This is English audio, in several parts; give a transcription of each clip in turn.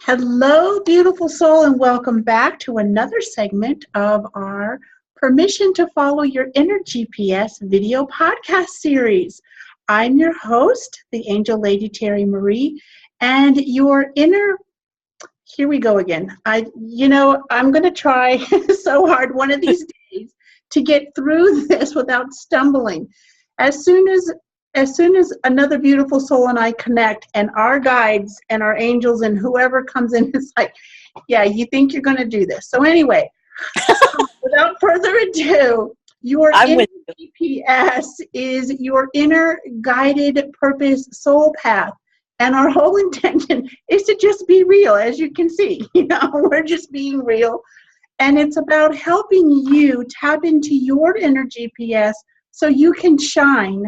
Hello, beautiful soul, and welcome back to another segment of our Permission to Follow Your Inner GPS video podcast series. I'm your host, the angel Lady Terry Marie, and here we go again. I'm going to try so hard one of these days to get through this without stumbling. As soon as another beautiful soul and I connect, and our guides and our angels and whoever comes in is like, yeah, you think you're going to do this. So anyway, without further ado, your I'm inner with you. GPS is your inner guided purpose soul path. And our whole intention is to just be real, as you can see. We're just being real. And it's about helping you tap into your inner GPS so you can shine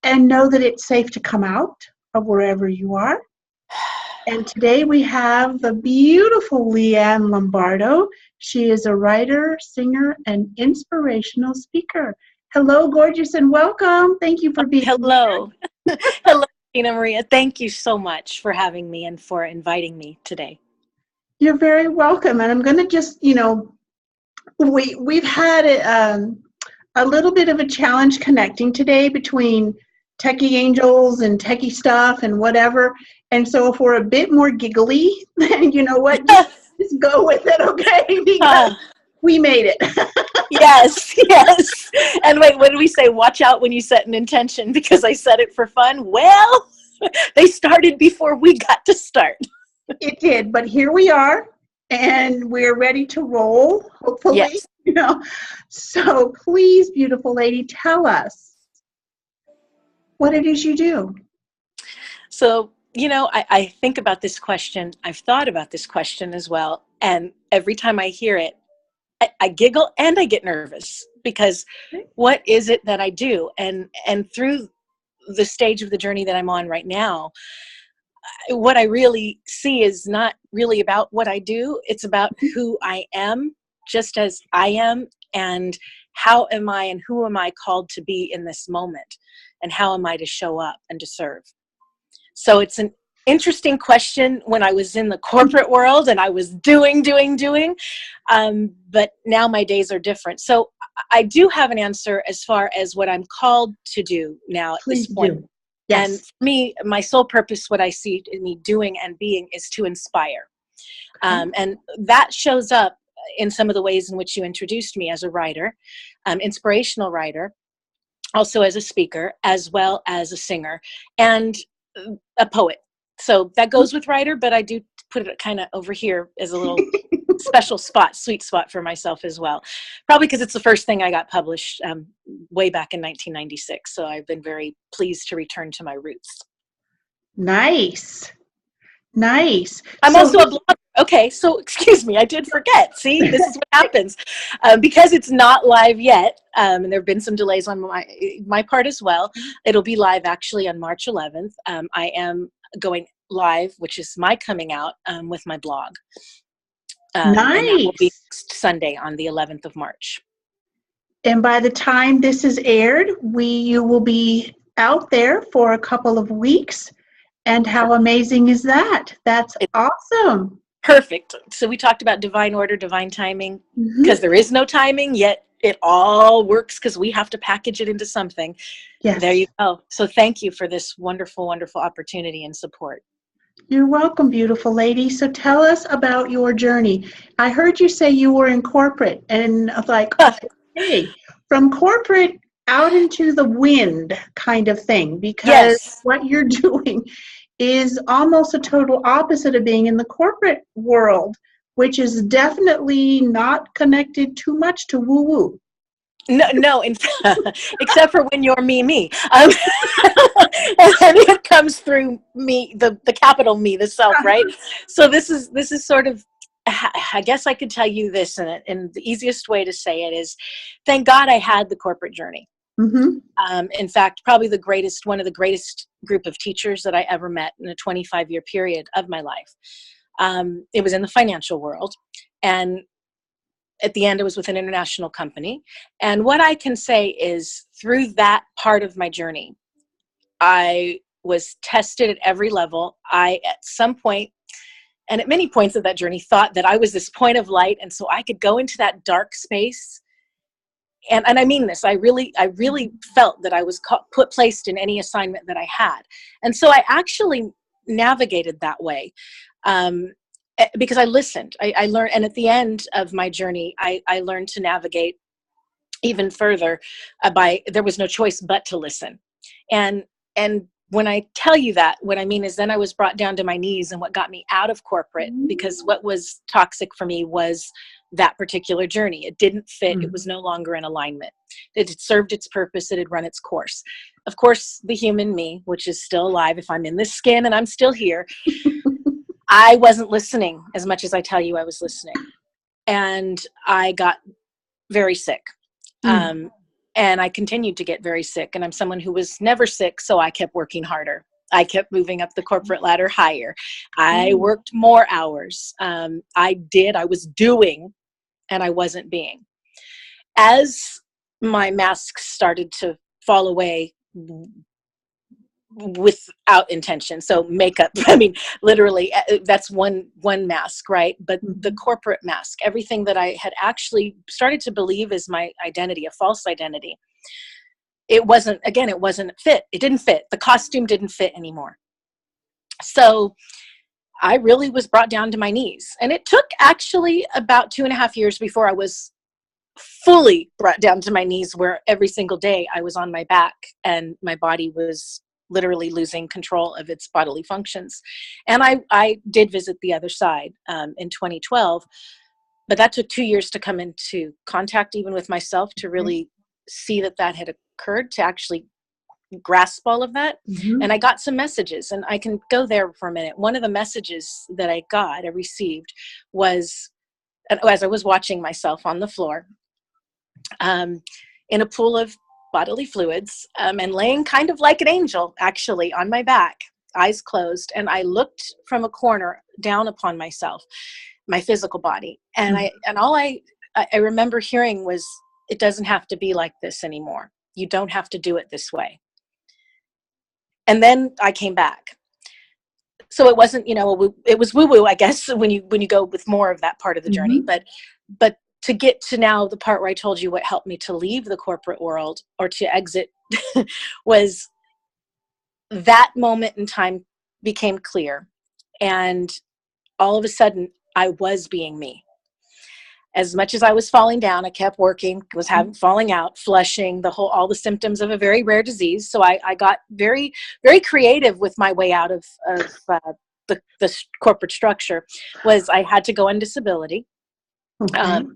and know that it's safe to come out of wherever you are. And today we have the beautiful Leigh Lombardo. She is a writer, singer, and inspirational speaker. Hello, gorgeous, and welcome. Thank you for being Hello. Hello, Tina Maria. Thank you so much for having me and for inviting me today. You're very welcome. And I'm going to just, we've had a little bit of a challenge connecting today between techie angels and techie stuff and whatever. And so if we're a bit more giggly, then you know what, just go with it, okay? Because we made it. Yes. And wait, what did we say? Watch out when you set an intention, because I set it for fun. Well, they started before we got to start. It did, but here we are, and we're ready to roll, hopefully. Yes. So please, beautiful lady, tell us what it is you do. So, I think about this question. I've thought about this question as well. And every time I hear it, I giggle and I get nervous, because what is it that I do? And through the stage of the journey that I'm on right now, what I really see is not really about what I do. It's about who I am, just as I am, and how am I and who am I called to be in this moment, and how am I to show up and to serve. So it's an interesting question when I was in the corporate world and I was doing, but now my days are different. So I do have an answer as far as what I'm called to do now at Please this point. do. Yes. And for me, my sole purpose, what I see in me doing and being, is to inspire. And that shows up in some of the ways in which you introduced me as a writer, inspirational writer, also as a speaker, as well as a singer and a poet. So that goes with writer, but I do put it kind of over here as a little special spot, sweet spot for myself as well. Probably because it's the first thing I got published way back in 1996. So I've been very pleased to return to my roots. Nice. I'm also a blogger. Okay, so excuse me, I did forget. See, this is what happens. Because it's not live yet, and there have been some delays on my part as well. It'll be live actually on March 11th. I am going live, which is my coming out with my blog. Nice. And that will be next Sunday on the 11th of March. And by the time this is aired, you will be out there for a couple of weeks. And how amazing is that? That's awesome. Perfect. So we talked about divine order, divine timing, because there is no timing, yet it all works because we have to package it into something. Yes. There you go. So thank you for this wonderful, wonderful opportunity and support. You're welcome, beautiful lady. So tell us about your journey. I heard you say you were in corporate, and I was like, hey, from corporate out into the wind kind of thing, because what you're doing is almost a total opposite of being in the corporate world, which is definitely not connected too much to woo-woo. No, except for when you're me. And it comes through me, the capital me, the self, right? So this is sort of, I guess I could tell you this, and the easiest way to say it is, thank God I had the corporate journey. Mm-hmm. In fact, probably one of the greatest group of teachers that I ever met in a 25-year period of my life. It was in the financial world, and at the end, it was with an international company. And what I can say is, through that part of my journey, I was tested at every level. At some point, and at many points of that journey thought that I was this point of light, and so I could go into that dark space. And I mean this, I really felt that I was placed in any assignment that I had. And so I actually navigated that way, because I listened. I learned, and at the end of my journey, I learned to navigate even further there was no choice but to listen. And when I tell you that, what I mean is then I was brought down to my knees, and what got me out of corporate, because what was toxic for me was that particular journey. It didn't fit. It was no longer in alignment. It had served its purpose. It had run its course. Of course, the human me, which is still alive, if I'm in this skin and I'm still here, I wasn't listening as much as I tell you I was listening. And I got very sick. And I continued to get very sick. And I'm someone who was never sick, so I kept working harder. I kept moving up the corporate ladder higher. I worked more hours. I was doing, and I wasn't being. As my masks started to fall away without intention, so makeup, I mean, literally, that's one mask, right? But the corporate mask, everything that I had actually started to believe is my identity, a false identity, it wasn't fit. It didn't fit. The costume didn't fit anymore. So I really was brought down to my knees. And it took actually about 2.5 years before I was fully brought down to my knees, where every single day I was on my back and my body was literally losing control of its bodily functions. And I did visit the other side in 2012, but that took 2 years to come into contact even with myself, to really see that had occurred, to actually grasp all of that. And I got some messages, and I can go there for a minute. One of the messages that I received was, as I was watching myself on the floor, in a pool of bodily fluids, and laying kind of like an angel, actually, on my back, eyes closed. And I looked from a corner down upon myself, my physical body. And all I remember hearing was, it doesn't have to be like this anymore. You don't have to do it this way. And then I came back. So it wasn't, it was woo-woo, I guess, when you go with more of that part of the journey. But to get to now the part where I told you what helped me to leave the corporate world, or to exit, was that moment in time became clear. And all of a sudden, I was being me. As much as I was falling down, I kept working, was falling out, flushing, all the symptoms of a very rare disease. So I got very, very creative with my way out of the corporate structure. Was I had to go on disability.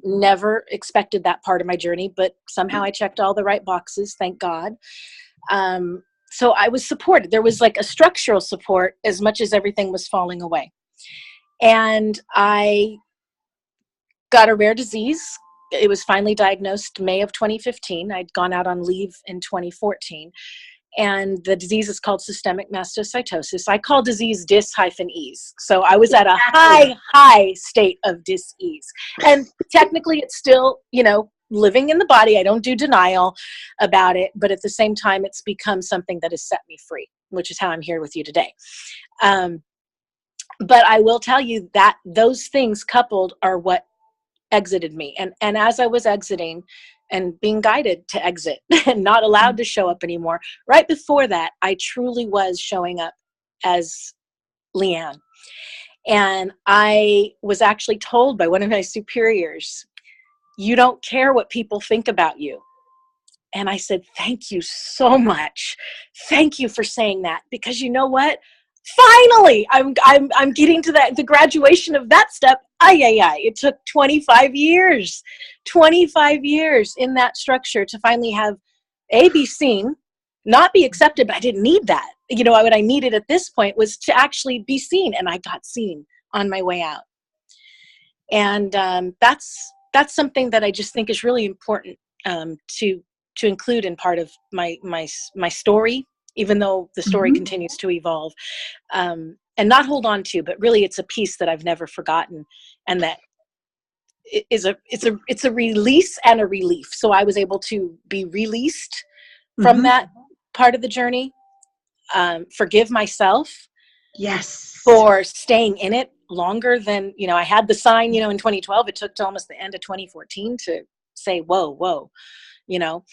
Never expected that part of my journey, but somehow I checked all the right boxes, thank God. So I was supported. There was like a structural support as much as everything was falling away. And I got a rare disease. It was finally diagnosed May of 2015. I'd gone out on leave in 2014. And the disease is called systemic mastocytosis. I call disease dis-ease. So I was at a high state of dis-ease. And technically it's still, living in the body. I don't do denial about it. But at the same time, it's become something that has set me free, which is how I'm here with you today. But I will tell you that those things coupled are what exited me. And as I was exiting and being guided to exit and not allowed to show up anymore, right before that, I truly was showing up as Leanne. And I was actually told by one of my superiors, you don't care what people think about you. And I said, thank you so much. Thank you for saying that, because you know what? Finally, I'm getting to the graduation of that step. It took 25 years in that structure to finally have be seen, not be accepted, but I didn't need that. What I needed at this point was to actually be seen, and I got seen on my way out. And that's something that I just think is really important to include in part of my story, even though the story continues to evolve, and not hold on to, but really it's a piece that I've never forgotten, and that it's a release and a relief. So I was able to be released from that part of the journey, forgive myself yes, for staying in it longer than, I had the sign, in 2012. It took to almost the end of 2014 to say, whoa, you know.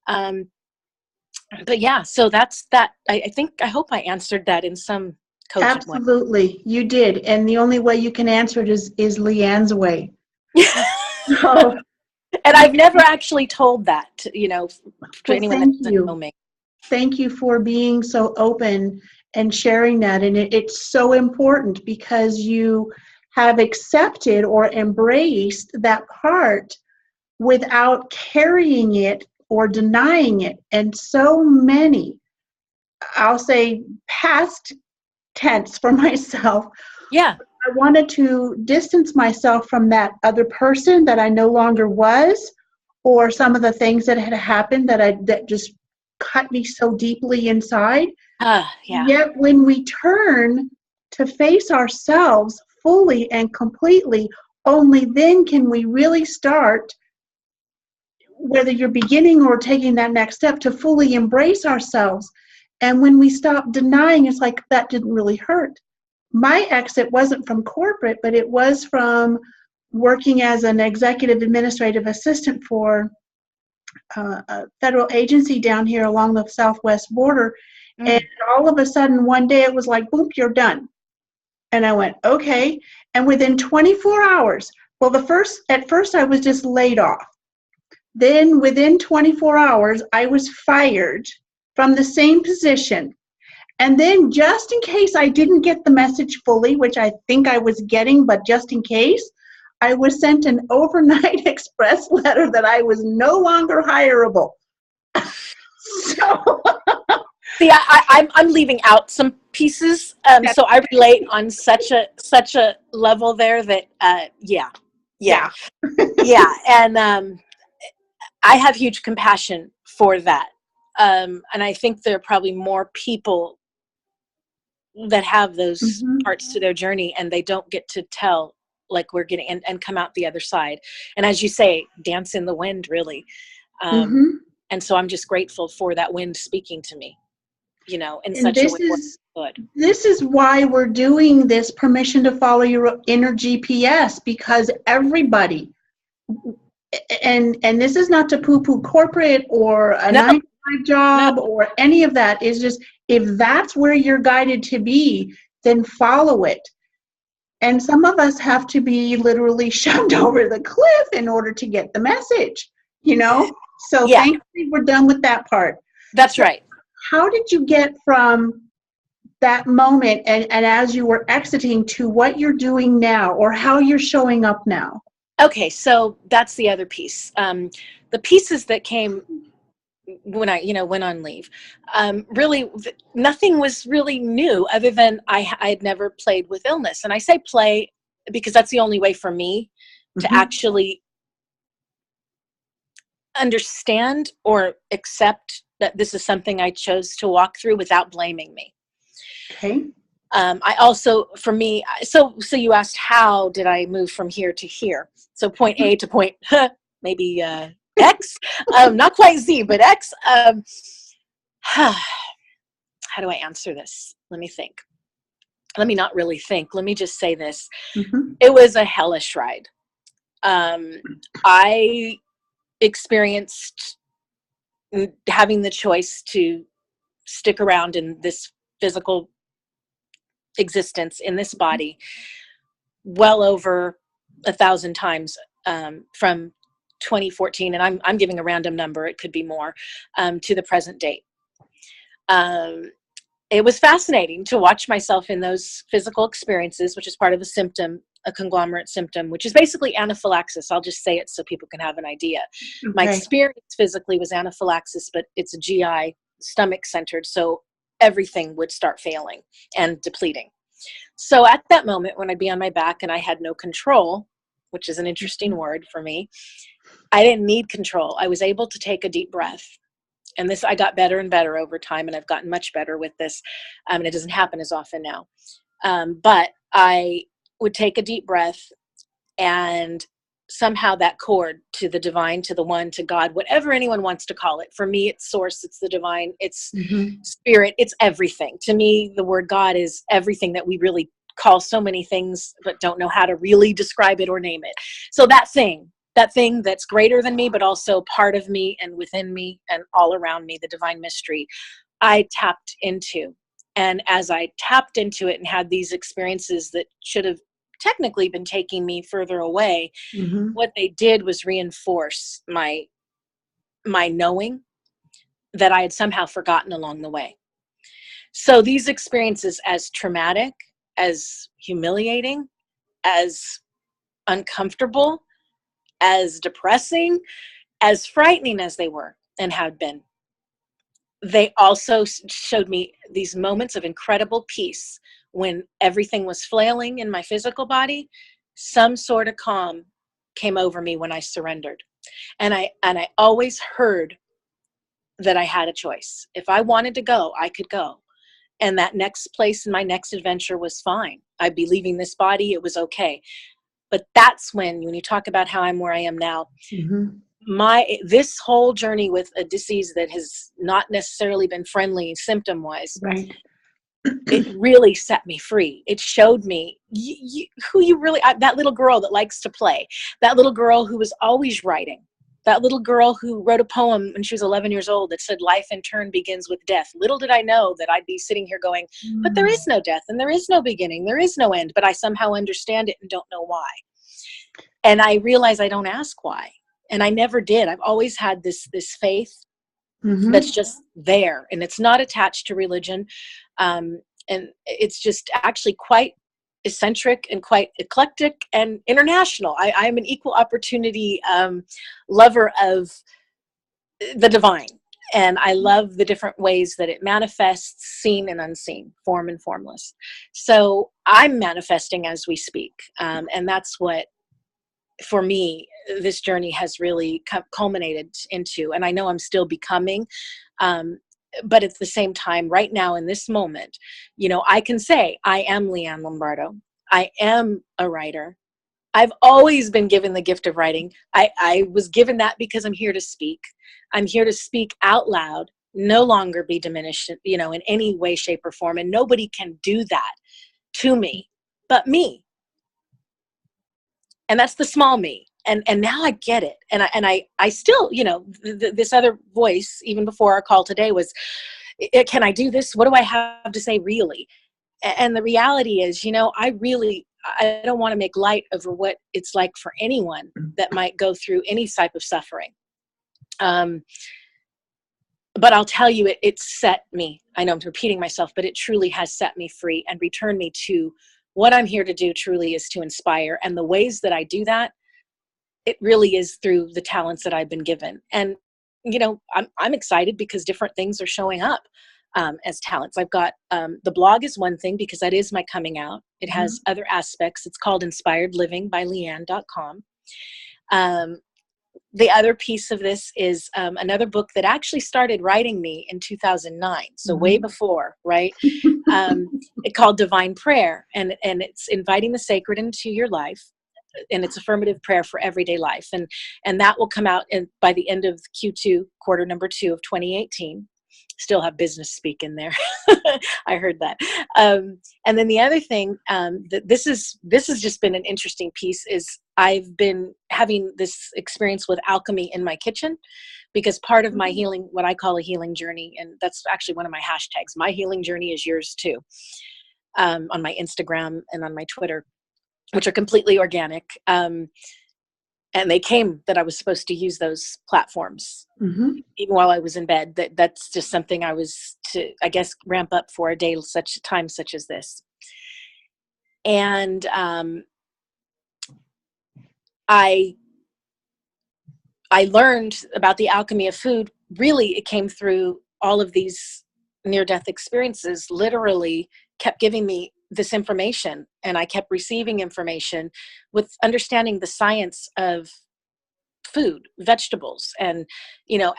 But yeah, so that's that. I hope I answered that in some cogent way. Absolutely, you did. And the only way you can answer it is Leanne's way. So, and I've never actually told that, to well, anyone that doesn't know me. Thank you for being so open and sharing that. And it's so important because you have accepted or embraced that part without carrying it or denying it. And so many, I'll say past tense for myself. Yeah. I wanted to distance myself from that other person that I no longer was, or some of the things that had happened that just cut me so deeply inside. Yeah. Yet when we turn to face ourselves fully and completely, only then can we really start, whether you're beginning or taking that next step, to fully embrace ourselves. And when we stop denying, it's like, that didn't really hurt. My exit wasn't from corporate, but it was from working as an executive administrative assistant for a federal agency down here along the southwest border. And all of a sudden, one day it was like, boom, you're done. And I went, okay. And within 24 hours, well, at first I was just laid off. Then within 24 hours, I was fired from the same position. And then just in case I didn't get the message fully, which I think I was getting, but just in case, I was sent an overnight express letter that I was no longer hireable. So see, I'm leaving out some pieces, so I relate on such a level there that yeah, and I have huge compassion for that, and I think there are probably more people that have those parts to their journey, and they don't get to tell, like we're getting, and come out the other side. And as you say, dance in the wind, really. And so I'm just grateful for that wind speaking to me, in and such a way that's good. This is why we're doing this permission to follow your inner GPS, because everybody, and this is not to poo-poo corporate or a 9-to-5 job or any of that, is just, if that's where you're guided to be, then follow it. And some of us have to be literally shoved over the cliff in order to get the message, So thankfully we're done with that part. That's right. How did you get from that moment and as you were exiting to what you're doing now, or how you're showing up now? Okay, so that's the other piece. The pieces that came when I, went on leave, really, nothing was really new other than I had never played with illness. And I say play because that's the only way for me to actually understand or accept that this is something I chose to walk through without blaming me. Okay. I also, for me, so you asked, how did I move from here to here? So point A to point, maybe X, not quite Z, but X. How do I answer this? Let me think. Let me not really think. Let me just say this. It was a hellish ride. I experienced having the choice to stick around in this physical existence in this body well over 1,000 times, from 2014, and I'm giving a random number, it could be more, to the present date. It was fascinating to watch myself in those physical experiences, which is part of a conglomerate symptom, which is basically anaphylaxis. I'll just say it so people can have an idea. Okay. My experience physically was anaphylaxis, but it's a GI, stomach centered, so everything would start failing and depleting. So at that moment, when I'd be on my back and I had no control, which is an interesting word for me, I didn't need control. I was able to take a deep breath. And this, I got better and better over time, and I've gotten much better with this. And it doesn't happen as often now. But I would take a deep breath, and somehow that cord to the divine, to the one, to God, whatever anyone wants to call it. For me, it's source, it's the divine, it's spirit, it's everything. To me, the word God is everything that we really call so many things, but don't know how to really describe it or name it. So that thing that's greater than me, but also part of me and within me and all around me, the divine mystery, I tapped into. And as I tapped into it and had these experiences that should have technically been taking me further away, Mm-hmm. what they did was reinforce my knowing that I had somehow forgotten along the way. So these experiences, as traumatic, as humiliating, as uncomfortable, as depressing, as frightening as they were and had been, they also showed me these moments of incredible peace when everything was flailing in my physical body. Some sort of calm came over me when I surrendered. And I always heard that I had a choice. If I wanted to go, I could go. And that next place in my next adventure was fine. I'd be leaving this body. It was okay. But that's when you talk about how I'm where I am now, Mm-hmm. this whole journey with a disease that has not necessarily been friendly symptom wise, Right. it really set me free. It showed me who you really, that little girl that likes to play, that little girl who was always writing, that little girl who wrote a poem when she was 11 years old that said, life in turn begins with death. Little did I know that I'd be sitting here going, but there is no death and there is no beginning. There is no end, but I somehow understand it and don't know why. And I realize I don't ask why. And I never did. I've always had this faith Mm-hmm. that's just there, and it's not attached to religion. And it's just actually quite eccentric and quite eclectic and international. I'm an equal opportunity lover of the divine. And I love the different ways that it manifests, seen and unseen, form and formless. So I'm manifesting as we speak. And that's what, for me, this journey has really culminated into. And I know I'm still becoming. But at the same time, right now in this moment, I can say I am Leigh Lombardo. I am a writer. I've always been given the gift of writing. I was given that because I'm here to speak. I'm here to speak out loud, no longer be diminished, in any way, shape, or form. And nobody can do that to me but me. And that's the small me. And now I get it. And I still, this other voice, even before our call today, was, can I do this? What do I have to say, really? And the reality is, I don't want to make light over what it's like for anyone that might go through any type of suffering. But I'll tell you, it set me, I know I'm repeating myself, but it truly has set me free and returned me to what I'm here to do truly is to inspire. And the ways that I do that, it really is through the talents that I've been given. And, I'm excited because different things are showing up as talents. I've got, the blog is one thing because that is my coming out. It has other aspects. It's called Inspired Living by Leanne.com. The other piece of this is another book that actually started writing me in 2009. So way before, right? It called Divine Prayer, and it's inviting the sacred into your life, and it's affirmative prayer for everyday life. And that will come out by the end of Q2, quarter number 2 of 2018. Still have business speak in there. I heard that. And then the other thing, this has just been an interesting piece, is I've been having this experience with alchemy in my kitchen, because part of my healing, what I call a healing journey, and that's actually one of my hashtags, my healing journey is yours too, on my Instagram and on my Twitter, which are completely organic. And they came that I was supposed to use those platforms even while I was in bed. That's just something I was to, I guess, ramp up for a time such as this. And I learned about the alchemy of food. Really, it came through all of these near-death experiences. Literally kept giving me this information, and I kept receiving information with understanding the science of food, vegetables, and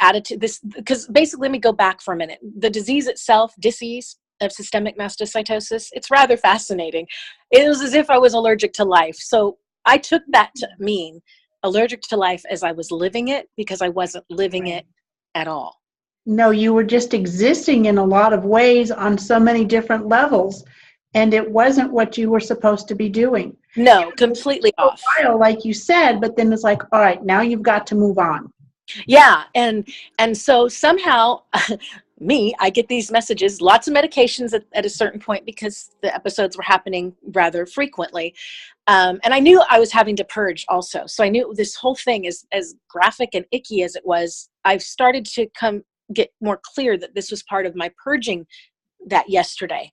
added to this, because basically, let me go back for a minute. The disease itself, disease of systemic mastocytosis, it's rather fascinating. It was as if I was allergic to life. So I took that to mean allergic to life as I was living it, because I wasn't living it at all. No, you were just existing in a lot of ways on so many different levels. and it wasn't what you were supposed to be doing. No, completely For off. a while, like you said, but then it's like, all right, now you've got to move on. Yeah, and so somehow I get these messages, lots of medications at a certain point because the episodes were happening rather frequently. And I knew I was having to purge also. So I knew this whole thing is as graphic and icky as it was. I've started to get more clear that this was part of my purging that yesterday.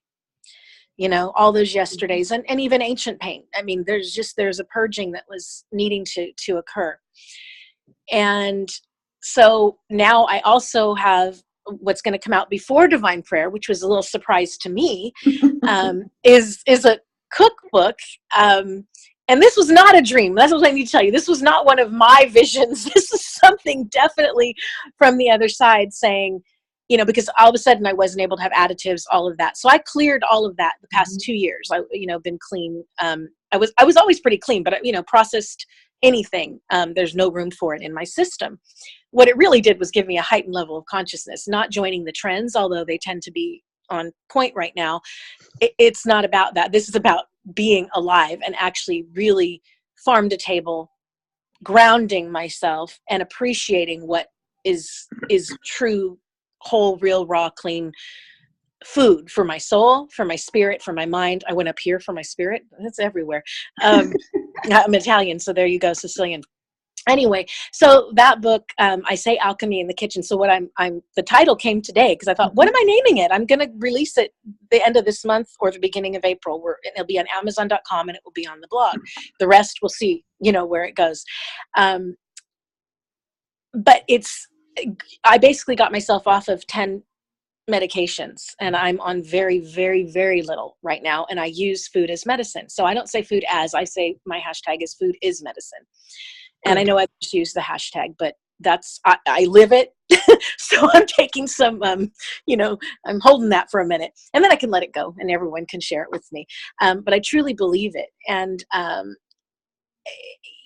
You know, all those yesterdays and even ancient pain. I mean, there's a purging that was needing to occur. And so now I also have what's going to come out before Divine Prayer, which was a little surprise to me, is a cookbook. And this was not a dream. That's what I need to tell you. This was not one of my visions. This is something definitely from the other side saying, you know, because all of a sudden I wasn't able to have additives, all of that. So I cleared all of that the past 2 years. I, been clean. I was always pretty clean, but processed anything. There's no room for it in my system. What it really did was give me a heightened level of consciousness, not joining the trends, although they tend to be on point right now. It's not about that. This is about being alive and actually really farm to table, grounding myself and appreciating what is true, whole, real, raw, clean food for my soul, for my spirit, for my mind. I went up here for my spirit. It's everywhere. I'm Italian, so there you go, Sicilian. Anyway, so that book, I say Alchemy in the Kitchen. So what the title came today because I thought, what am I naming it? I'm going to release it the end of this month or the beginning of April. It'll be on Amazon.com and it will be on the blog. The rest we'll see, where it goes. But I basically got myself off of 10 medications and I'm on very, very, very little right now. And I use food as medicine. So I don't say food as, I say my hashtag is food is medicine. And I know I just use the hashtag, but I live it. So I'm taking some, I'm holding that for a minute and then I can let it go and everyone can share it with me. But I truly believe it. And,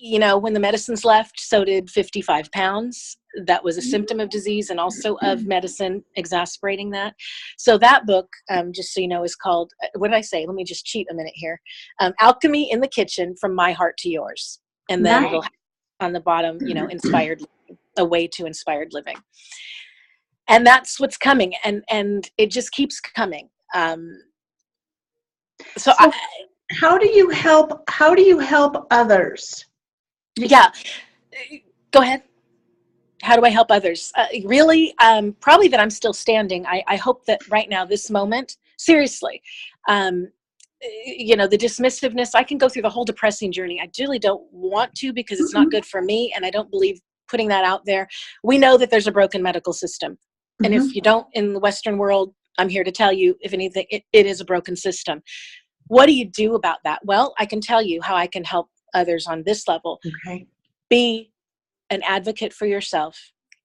when the medicines left, so did 55 pounds. That was a symptom of disease and also of medicine exacerbating that. So that book, just so you know, is called, what did I say? Let me just cheat a minute here. Alchemy in the Kitchen, From My Heart to Yours. And then it'll have on the bottom, inspired, a way to inspired living. And that's what's coming. And it just keeps coming. So how do you help others? Yeah, go ahead. How do I help others? Really, probably that I'm still standing. I hope that right now, this moment, seriously, the dismissiveness, I can go through the whole depressing journey. I really don't want to because it's not good for me. And I don't believe putting that out there. We know that there's a broken medical system. And if you don't, in the Western world, I'm here to tell you, if anything, it is a broken system. What do you do about that? Well, I can tell you how I can help others on this level. Okay. Be an advocate for yourself.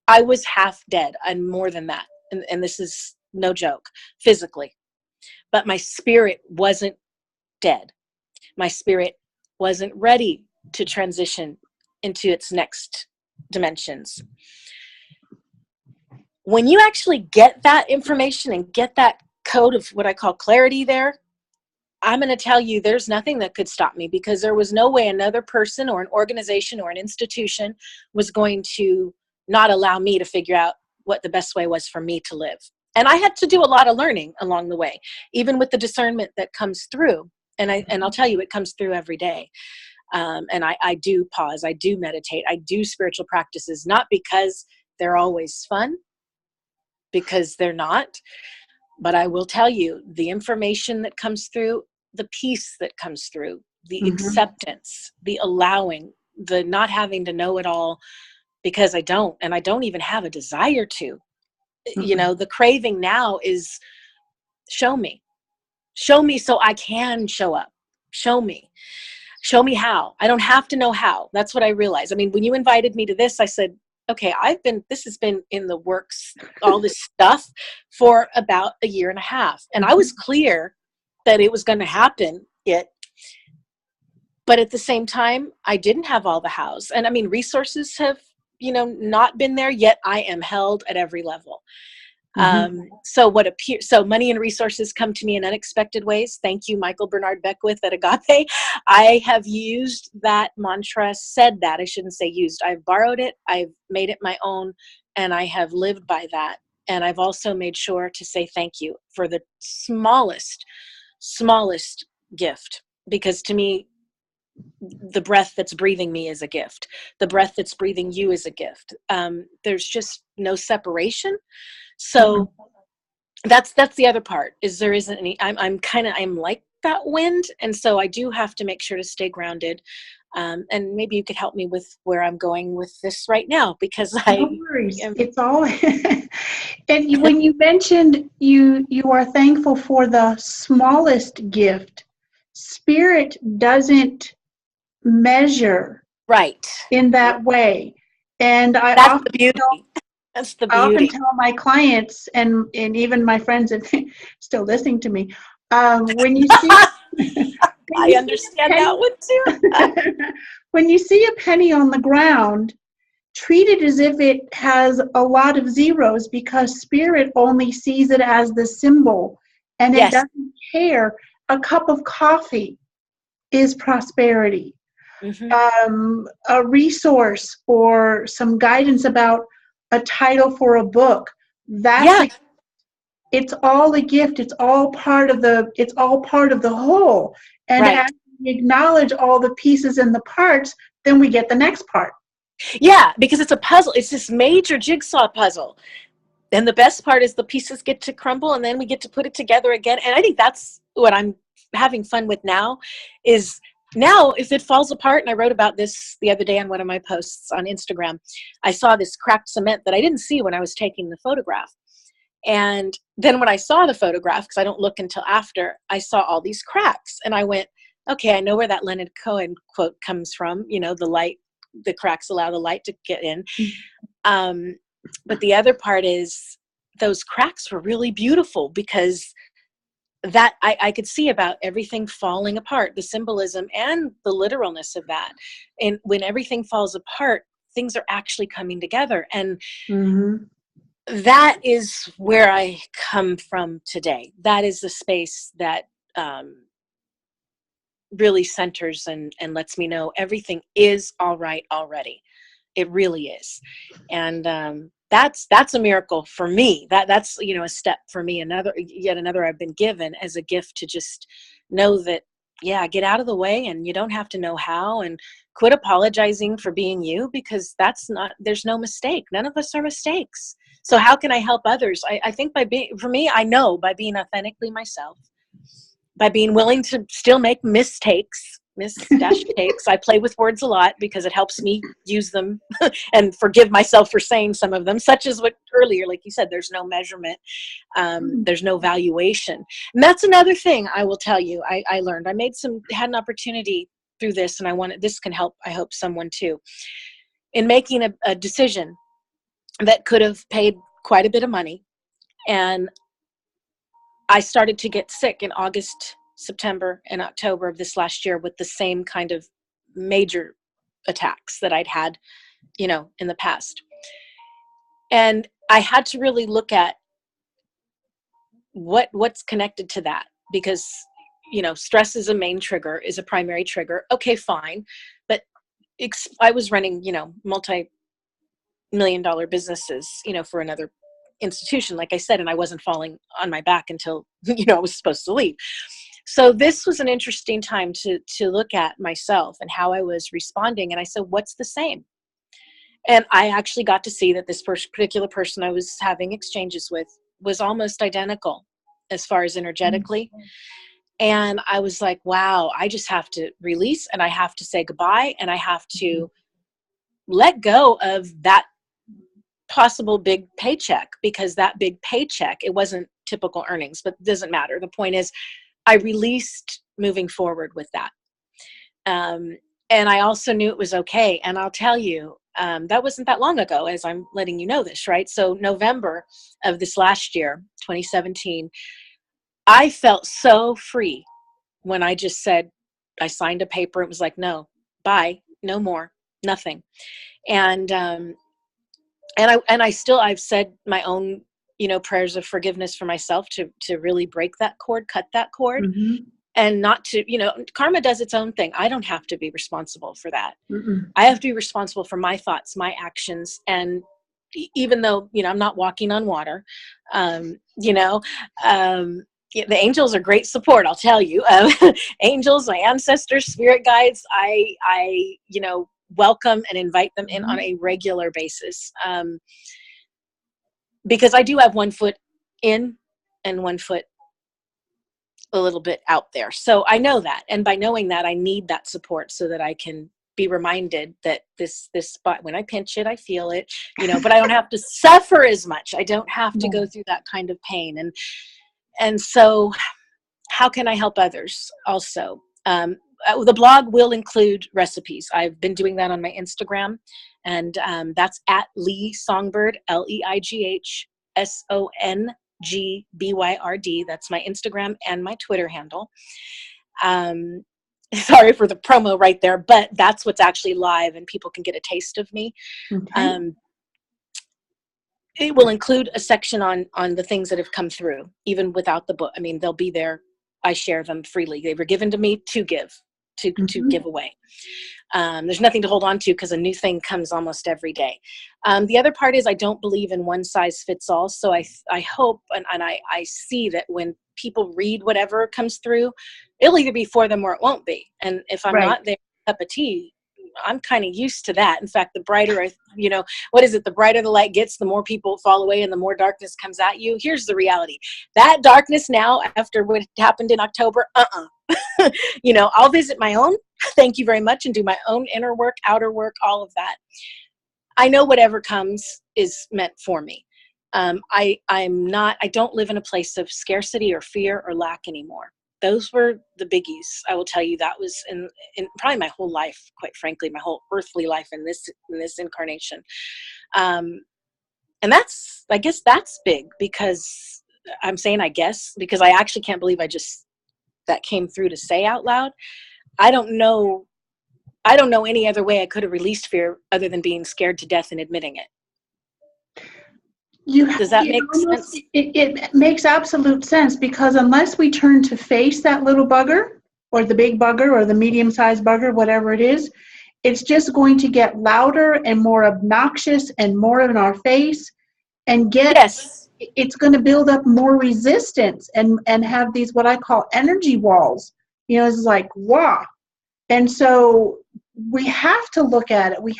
I was half dead and more than that. And this is no joke, physically. But my spirit wasn't dead. My spirit wasn't ready to transition into its next dimensions. When you actually get that information and get that code of what I call clarity there, I'm going to tell you there's nothing that could stop me because there was no way another person or an organization or an institution was going to not allow me to figure out what the best way was for me to live. And I had to do a lot of learning along the way, even with the discernment that comes through. And I'll tell you, it comes through every day. And I do pause, I do meditate, I do spiritual practices, not because they're always fun, because they're not. But I will tell you, the information that comes through, the peace that comes through, the acceptance, the allowing, the not having to know it all because I don't, and I don't even have a desire to. The craving now is show me so I can show up. Show me how. I don't have to know how. That's what I realized. I mean, when you invited me to this, I said, okay, this has been in the works, all this stuff for about a year and a half. And I was clear that it was going to happen. But at the same time, I didn't have all the hows. And I mean, resources have, not been there yet. I am held at every level. So money and resources come to me in unexpected ways. Thank you, Michael Bernard Beckwith at Agape. I have used that mantra, said that, I shouldn't say used. I've borrowed it, I've made it my own, and I have lived by that. And I've also made sure to say thank you for the smallest gift, because to me, the breath that's breathing me is a gift. The breath that's breathing you is a gift. There's just no separation. So that's the other part, is there isn't any, I'm like that wind. And so I do have to make sure to stay grounded. And maybe you could help me with where I'm going with this right now, because No worries. It's all, and when you mentioned you are thankful for the smallest gift, Spirit doesn't measure right in that way. And that's the beauty. That's the I often beauty. tell my clients and even my friends, if they're still listening to me, when you see, I understand that one too. when you see a penny on the ground, treat it as if it has a lot of zeros, because Spirit only sees it as the symbol, and it doesn't care. A cup of coffee is prosperity. A resource or some guidance about a title for a book, it's all a gift. It's all part of the whole. And as we acknowledge all the pieces and the parts, then we get the next part. Yeah, because it's a puzzle. It's this major jigsaw puzzle. And the best part is the pieces get to crumble, and then we get to put it together again. And I think that's what I'm having fun with now, is now if it falls apart, and I wrote about this the other day on one of my posts on Instagram, I saw this cracked cement that I didn't see when I was taking the photograph. And then when I saw the photograph, because I don't look until after, I saw all these cracks. And I went, okay, I know where that Leonard Cohen quote comes from. You know, the cracks allow the light to get in. But the other part is those cracks were really beautiful, because that I could see about everything falling apart, the symbolism and the literalness of that. And when everything falls apart, things are actually coming together. And that is where I come from today. That is the space that really centers and lets me know everything is all right already. It really is. And that's a miracle for me. That's a step for me, yet another I've been given as a gift, to just know that, get out of the way, and you don't have to know how, and quit apologizing for being you, because there's no mistake. None of us are mistakes. So how can I help others? I think by being authentically myself, by being willing to still make mistakes. I play with words a lot because it helps me use them and forgive myself for saying some of them, such as what earlier, like you said, there's no measurement. There's no valuation. And that's another thing I will tell you. I learned, had an opportunity through this, and this can help, I hope, someone too, in making a decision that could have paid quite a bit of money. And I started to get sick in August, September, and October of this last year with the same kind of major attacks that I'd had, in the past. And I had to really look at what's connected to that, because, stress is a primary trigger. Okay, fine. But I was running, multi-million-dollar businesses, for another institution, like I said, and I wasn't falling on my back until, I was supposed to leave. So this was an interesting time to look at myself and how I was responding. And I said, what's the same? And I actually got to see that this particular person I was having exchanges with was almost identical as far as energetically. And I was like, wow, I just have to release, and I have to say goodbye, and I have to let go of that possible big paycheck, because that big paycheck, it wasn't typical earnings, but it doesn't matter. The point is, I released moving forward with that. And I also knew it was okay. And I'll tell you, that wasn't that long ago, as I'm letting you know this, right? So November of this last year, 2017, I felt so free when I just said, I signed a paper. It was like, no, bye, no more, nothing. And I've said my own prayers of forgiveness for myself to really break that cord, cut that cord, Mm-hmm. and not to, karma does its own thing. I don't have to be responsible for that. Mm-mm. I have to be responsible for my thoughts, my actions. And even though, I'm not walking on water, the angels are great support, I'll tell you. Angels, my ancestors, spirit guides, I welcome and invite them in on a regular basis. Because I do have one foot in and one foot a little bit out there. So I know that. And by knowing that, I need that support so that I can be reminded that this spot, when I pinch it, I feel it, but I don't have to suffer as much. I don't have to go through that kind of pain. And so how can I help others also? The blog will include recipes. I've been doing that on my Instagram, and that's at Leigh Songbird, LEIGHSONGBYRD. That's my Instagram and my Twitter handle. Sorry for the promo right there, but that's what's actually live, and people can get a taste of me. Okay. It will include a section on the things that have come through, even without the book. I mean, they'll be there. I share them freely. They were given to me to give, to give away. There's nothing to hold on to because a new thing comes almost every day. The other part is I don't believe in one size fits all. So I hope and I see that when people read whatever comes through, it'll either be for them or it won't be. And if I'm not their cup of tea, I'm kind of used to that. In fact, the brighter, what is it? The brighter the light gets, the more people fall away and the more darkness comes at you. Here's the reality. That darkness now, after what happened in October, I'll visit my own, thank you very much, and do my own inner work, outer work, all of that. I know whatever comes is meant for me. I don't live in a place of scarcity or fear or lack anymore. Those were the biggies. I will tell you that was in probably my whole life, quite frankly, my whole earthly life in this incarnation. And I guess that's big, because I'm saying I guess, because I actually can't believe that came through to say out loud. I don't know any other way I could have released fear other than being scared to death and admitting it. Does that make sense? It makes absolute sense, because unless we turn to face that little bugger or the big bugger or the medium-sized bugger, whatever it is, it's just going to get louder and more obnoxious and more in our face, and it's going to build up more resistance and have these, what I call, energy walls. It's like, wow. And so we have to look at it. We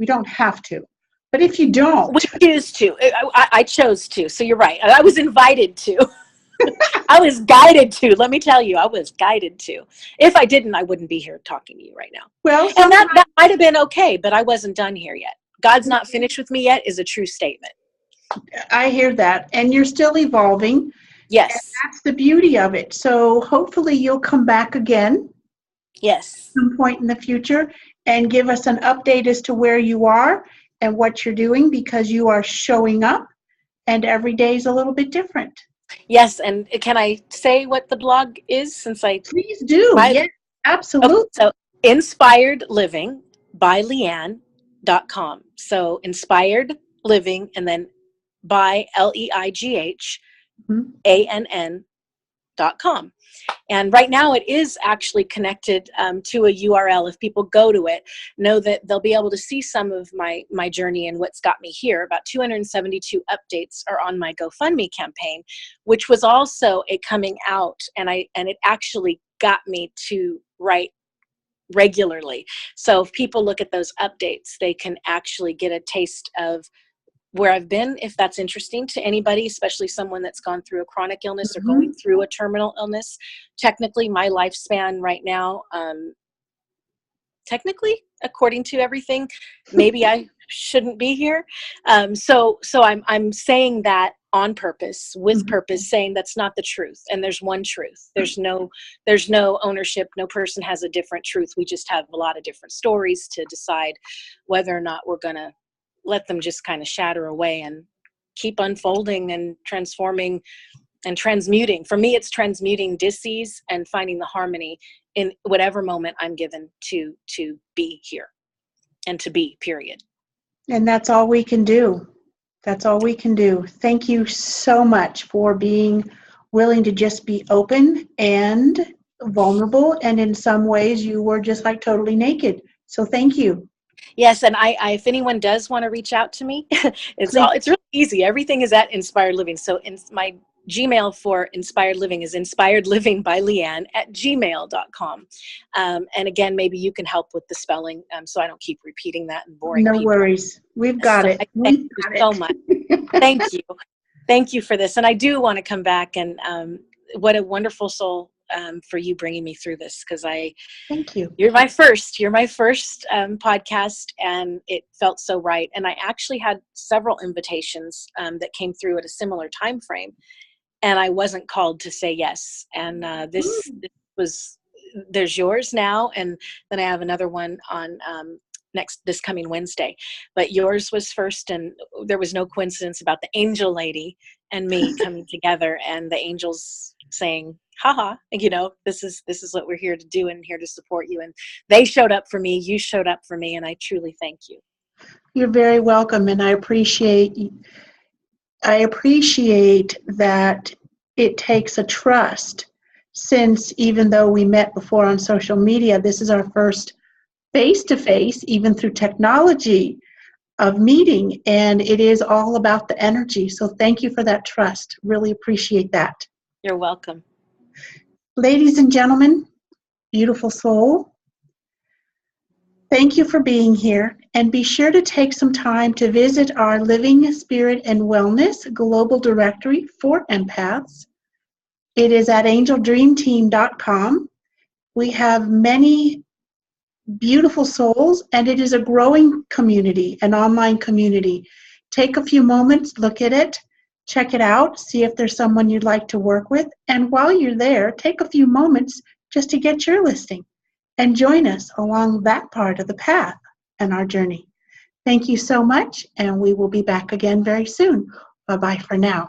don't have to. But if you don't. We choose to. I chose to. So you're right. I was invited to. I was guided to. Let me tell you, I was guided to. If I didn't, I wouldn't be here talking to you right now. Well, and that might have been okay, but I wasn't done here yet. God's not finished with me yet is a true statement. I hear that. And you're still evolving. Yes. And that's the beauty of it. So hopefully you'll come back again. Yes. At some point in the future and give us an update as to where you are and what you're doing, because you are showing up and every day is a little bit different. Yes. And can I say what the blog is, since Please do. Yes, absolutely. Okay, so Inspired Living by Leanne.com. So Inspired Living, and then by LEIGHANN.com. And right now it is actually connected to a URL. If people go to it, know that they'll be able to see some of my journey and what's got me here. About 272 updates are on my GoFundMe campaign, which was also a coming out, and it actually got me to write regularly. So if people look at those updates, they can actually get a taste of where I've been, if that's interesting to anybody, especially someone that's gone through a chronic illness or going through a terminal illness. Technically, my lifespan right now, technically, according to everything, maybe I shouldn't be here. So I'm saying that on purpose, with purpose, saying that's not the truth. And there's one truth. There's no ownership. No person has a different truth. We just have a lot of different stories to decide whether or not we're going to let them just kind of shatter away and keep unfolding and transforming and transmuting. For me, it's transmuting dis-ease and finding the harmony in whatever moment I'm given to be here and to be, period. And that's all we can do. That's all we can do. Thank you so much for being willing to just be open and vulnerable. And in some ways, you were just like totally naked. So thank you. Yes, and if anyone does want to reach out to me, Please. it's really easy. Everything is at Inspired Living. So my Gmail for Inspired Living is inspiredlivingbyleanne@gmail.com. And again, maybe you can help with the spelling, so I don't keep repeating that and boring No people. worries. We've got So it. I thank We've you got so it. much. Thank you. Thank you for this. And I do want to come back, and what a wonderful soul for you bringing me through this, because Thank you. you're my first podcast, and it felt so right. And I actually had several invitations that came through at a similar time frame, and I wasn't called to say yes. And this was, there's yours now, and then I have another one on this coming Wednesday. But yours was first, and there was no coincidence about the angel lady and me coming together, and the angels saying, haha, this is what we're here to do, and here to support you. And they showed up for me, you showed up for me, and I truly thank you. You're very welcome, and I appreciate that it takes a trust, since even though we met before on social media, this is our first face-to-face, even through technology, of meeting, and it is all about the energy. So thank you for that trust. Really appreciate that. You're welcome. Ladies and gentlemen, beautiful soul, thank you for being here, and be sure to take some time to visit our Living Spirit and Wellness Global Directory for Empaths. It is at angeldreamteam.com. We have many beautiful souls, and it is a growing community, an online community. Take a few moments, look at it, check it out, see if there's someone you'd like to work with, and while you're there, take a few moments just to get your listing and join us along that part of the path and our journey. Thank you so much, and we will be back again very soon. Bye-bye for now.